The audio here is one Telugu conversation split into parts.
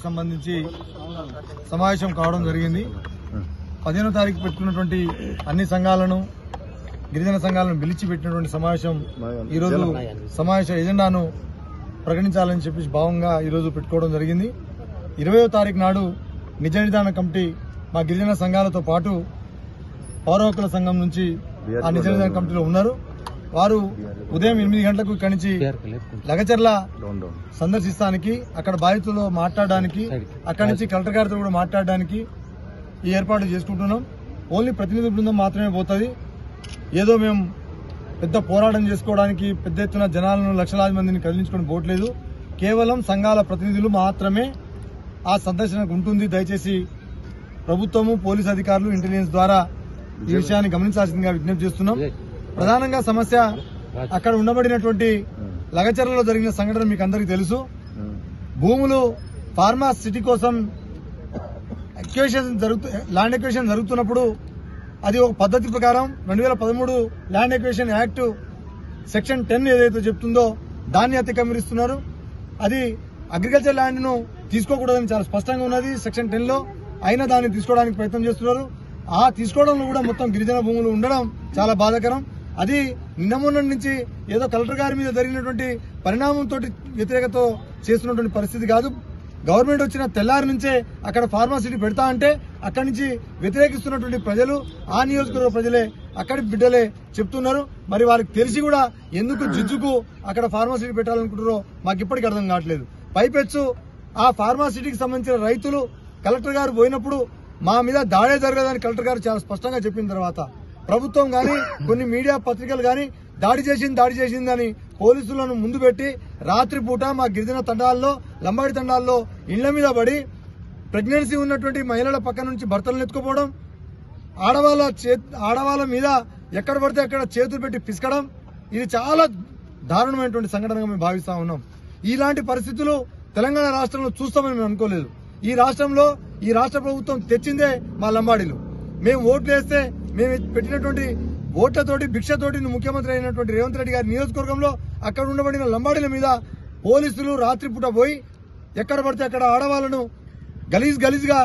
సంబంధించి సమావేశం కావడం జరిగింది. 15వ తారీఖు పెట్టుకున్నటువంటి అన్ని సంఘాలను గిరిజన సంఘాలను పిలిచి పెట్టినటువంటి సమావేశం ఈరోజు సమావేశ ఎజెండాను ప్రకటించాలని చెప్పి భావంగా ఈరోజు పెట్టుకోవడం జరిగింది. 20వ తారీఖు నాడు నిజ నిర్ధారణ కమిటీ మా గిరిజన సంఘాలతో పాటు పౌర హక్కుల సంఘం నుంచి ఆ నిజ నిర్ధారణ కమిటీలో ఉన్నారు. వారు ఉదయం 8 గంటలకు ఇక్కడి నుంచి లగచర్ల సందర్శిస్తానికి, అక్కడ బాధితులతో మాట్లాడడానికి, అక్కడి నుంచి కలెక్టర్ గారితో కూడా మాట్లాడడానికి ఈ ఏర్పాటు చేసుకుంటున్నాం. ఓన్లీ ప్రతినిధి బృందం మాత్రమే పోతుంది. ఏదో మేము పెద్ద పోరాటం చేసుకోవడానికి పెద్ద ఎత్తున జనాలను లక్షలాది మందిని కదిలించుకొని పోవట్లేదు. కేవలం సంఘాల ప్రతినిధులు మాత్రమే ఆ సందర్శనకు ఉంటుంది. దయచేసి ప్రభుత్వము, పోలీసు అధికారులు, ఇంటెలిజెన్స్ ద్వారా ఈ విషయాన్ని గమనించాల్సిందిగా విజ్ఞప్తి చేస్తున్నాం. ప్రధానంగా సమస్య అక్కడ ఉండబడినటువంటి లగచర్లలో జరిగిన సంఘటన మీకు అందరికీ తెలుసు. భూములు ఫార్మా సిటీ కోసం ల్యాండ్ ఎక్వేషన్ జరుగుతున్నప్పుడు అది ఒక పద్ధతి ప్రకారం 2013 ల్యాండ్ ఎక్వేషన్ యాక్ట్ సెక్షన్ 10 ఏదైతే చెప్తుందో దాన్ని అతిక్రమిస్తున్నారు. అది అగ్రికల్చర్ ల్యాండ్ ను తీసుకోకూడదని చాలా స్పష్టంగా ఉన్నది సెక్షన్ 10 లో. అయినా దాన్ని తీసుకోవడానికి ప్రయత్నం చేస్తున్నారు. ఆ తీసుకోవడంలో కూడా మొత్తం గిరిజన భూములు ఉండడం చాలా బాధాకరం. అది నిన్న మొన్న నుంచి ఏదో కలెక్టర్ గారి మీద జరిగినటువంటి పరిణామంతో వ్యతిరేకతో చేస్తున్నటువంటి పరిస్థితి కాదు. గవర్నమెంట్ వచ్చిన తెల్లారి నుంచే అక్కడ ఫార్మాసిటీ పెడతా అంటే అక్కడి నుంచి వ్యతిరేకిస్తున్నటువంటి ప్రజలు, ఆ నియోజకవర్గ ప్రజలే, అక్కడి బిడ్డలే చెప్తున్నారు. మరి వారికి తెలిసి కూడా ఎందుకు జిజ్జుకు అక్కడ ఫార్మాసిటీ పెట్టాలనుకుంటారో మాకు ఇప్పటికీ అర్థం కావట్లేదు. పైపెచ్చు ఆ ఫార్మాసిటీకి సంబంధించిన రైతులు కలెక్టర్ గారు పోయినప్పుడు మా మీద దాడే జరగదని కలెక్టర్ గారు చాలా స్పష్టంగా చెప్పిన తర్వాత ప్రభుత్వం గాని, కొన్ని మీడియా పత్రికలు గాని దాడి చేసిందని పోలీసులను ముందు పెట్టి రాత్రిపూట మా గిరిజన తండాల్లో, లంబాడి తండాల్లో ఇళ్ల మీద పడి ప్రెగ్నెన్సీ ఉన్నటువంటి మహిళల పక్క నుంచి భర్తలను ఎత్తుకుపోవడం, ఆడవాళ్ళ మీద ఎక్కడ పడితే అక్కడ చేతులు పెట్టి పిసకడం, ఇది చాలా దారుణమైనటువంటి సంఘటనగా మేము భావిస్తా ఉన్నాం. ఇలాంటి పరిస్థితులు తెలంగాణ రాష్ట్రంలో చూస్తామని మేము అనుకోలేదు. ఈ రాష్ట్ర ప్రభుత్వం తెచ్చిందే మా లంబాడీలు. మేము ఓట్లు వేస్తే మేము పెట్టినటువంటి ఓట్లతోటి, భిక్షతోటి ముఖ్యమంత్రి అయినటువంటి రేవంత్ రెడ్డి గారి నియోజకవర్గంలో అక్కడ ఉండబడిన లంబాడీల మీద పోలీసులు రాత్రిపూట పోయి ఎక్కడ పడితే అక్కడ ఆడవాళ్లను గలీజ్గా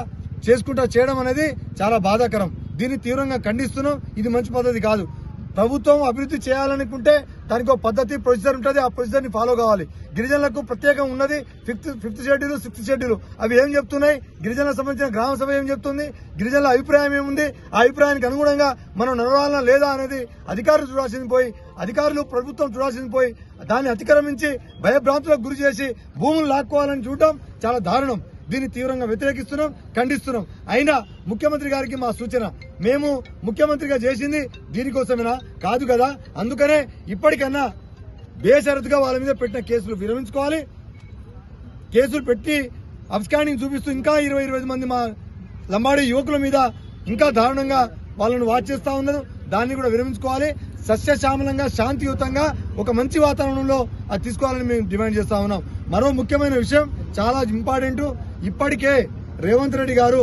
చేయడం అనేది చాలా బాధాకరం. దీన్ని తీవ్రంగా ఖండిస్తున్నాం. ఇది మంచి పద్ధతి కాదు. ప్రభుత్వం అభివృద్ధి చేయాలనుకుంటే దానికి ఒక పద్ధతి, ప్రొసీజర్ ఉంటుంది. ఆ ప్రొసీజర్ ని ఫాలో కావాలి. గిరిజనులకు ప్రత్యేకం ఉన్నది ఫిఫ్త్ షెడ్యూల్, 6th షెడ్యూల్. అవి ఏం చెప్తున్నాయి? గిరిజనులకు సంబంధించిన గ్రామ సభ ఏం చెప్తుంది? గిరిజనుల అభిప్రాయం ఏముంది? ఆ అభిప్రాయానికి అనుగుణంగా మనం నడవాలనా లేదా అనేది అధికారులు చూడాల్సింది పోయి, ప్రభుత్వం చూడాల్సింది పోయి, దాన్ని అతిక్రమించి భయభ్రాంతులకు గురి చేసి భూములు లాక్కోవాలని చూడటం చాలా దారుణం. దీన్ని తీవ్రంగా వ్యతిరేకిస్తున్నాం, ఖండిస్తున్నాం. అయినా ముఖ్యమంత్రి గారికి మా సూచన, మేము ముఖ్యమంత్రిగా చేసింది దీనికోసమేనా? కాదు కదా. అందుకనే ఇప్పటికన్నా బేషరతుగా వాళ్ళ మీద పెట్టిన కేసులు విరమించుకోవాలి. కేసులు పెట్టి అబ్స్కాండింగ్ చూపిస్తూ ఇంకా 20-25 మంది మా లంబాడీ యువకుల మీద ఇంకా దారుణంగా వాళ్ళను వాచ్ చేస్తా ఉన్నారు. దాన్ని కూడా విరమించుకోవాలి. సస్యశ్యామలంగా, శాంతియుతంగా ఒక మంచి వాతావరణంలో అది తీసుకోవాలని మేము డిమాండ్ చేస్తా ఉన్నాం. మరో ముఖ్యమైన విషయం, చాలా ఇంపార్టెంట్. ఇప్పటికే రేవంత్ రెడ్డి గారు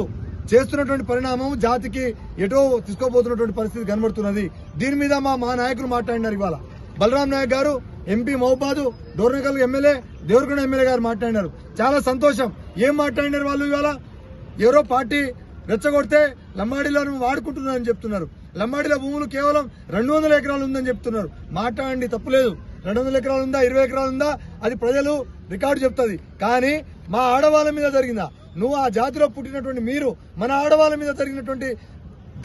చేస్తున్నటువంటి పరిణామం జాతికి ఎటో తీసుకోబోతున్నటువంటి పరిస్థితి కనబడుతున్నది. దీని మీద మా నాయకులు మాట్లాడినారు. ఇవాళ బలరాం నాయక్ గారు, MP Mahabubabad, Dornakal MLA, Devarakonda MLA గారు మాట్లాడినారు. చాలా సంతోషం. ఏం మాట్లాడినారు వాళ్ళు? ఇవాళ ఎవరో పార్టీ రెచ్చగొడితే లంబాడీలను వాడుకుంటున్నారని చెప్తున్నారు. లంబాడీల భూములు కేవలం 200 ఎకరాలు ఉందని చెప్తున్నారు. మాట్లాడండి, తప్పులేదు. 200 ఎకరాలు ఉందా, 20 ఎకరాలు ఉందా, అది ప్రజలు రికార్డు చెప్తుంది. కానీ మా ఆడవాళ్ళ మీద జరిగిందా? నువ్వు ఆ జాతిలో పుట్టినటువంటి మీరు మన ఆడవాళ్ళ మీద జరిగినటువంటి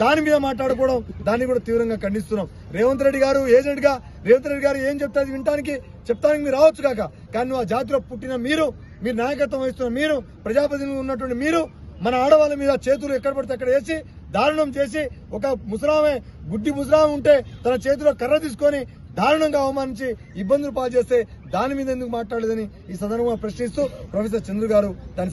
దాని మీద మాట్లాడుకోవడం, దాన్ని కూడా తీవ్రంగా ఖండిస్తున్నాం. రేవంత్ రెడ్డి గారు ఏజెంట్ గా రేవంత్ రెడ్డి గారు ఏం చెప్తారు వినటానికి మీరు రావచ్చు కాక, కానీ నువ్వు ఆ జాతిలో పుట్టిన మీరు నాయకత్వం వహిస్తున్న మీరు, ప్రజాప్రతినిధులు ఉన్నటువంటి మీరు మన ఆడవాళ్ళ మీద చేతులు ఎక్కడ పడితే అక్కడ వేసి దారుణం చేసి, ఒక ముసలామె, గుడ్డి ముసలామె ఉంటే తన చేతిలో కర్ర తీసుకొని దారుణంగా అవమానించి ఇబ్బందులు పాలు చేస్తే దాని మీద ఎందుకు మాట్లాడలేదని ఈ సందర్భంగా ప్రశ్నిస్తూ ప్రొఫెసర్ చంద్రు గారు దాని